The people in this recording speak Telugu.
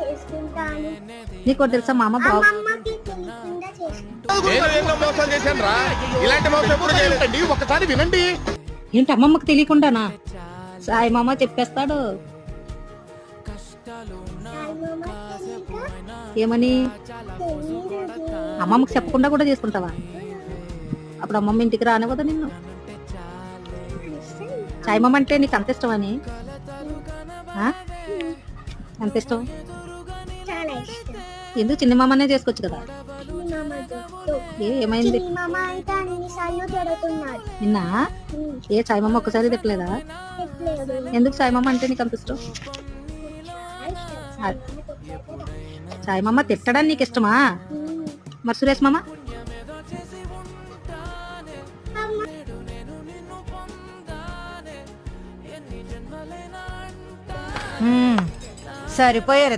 చేసుకుంటాను. నీకు తెలుసా మా అమ్మ బాగు అమ్మమ్మకి తెలియకుండా చేసుకుంటాను. ఒకసారి వినండి. ఏంటి అమ్మమ్మకి తెలియకుండానా? సాయి మామ చెప్పేస్తాడు. ఏమని? అమ్మమ్మకి చెప్పకుండా కూడా చేసుకుంటావా? అప్పుడు అమ్మమ్మ ఇంటికి రానివ్వదా నిన్ను? సాయి మామ అంటే నీకు అంత ఇష్టమని? ఎంత ఇష్టం? చాలా ఇష్టం. ఎందుకు చిన్న మామనే చేసుకోవచ్చు కదా? ఏమైంది? మామ అయితే అన్నిసార్లు తిడుతున్నాడు. నిన్న ఏ సాయి మామ ఒక్కసారి తిట్టలేదా? ఎందుకు సాయి మామ అంటే నీకు అంత ఇష్టం? సాయి మామ తిట్టడానికి నీకు ఇష్టమా? మరి సురేష్ మామ? సరిపోయారు.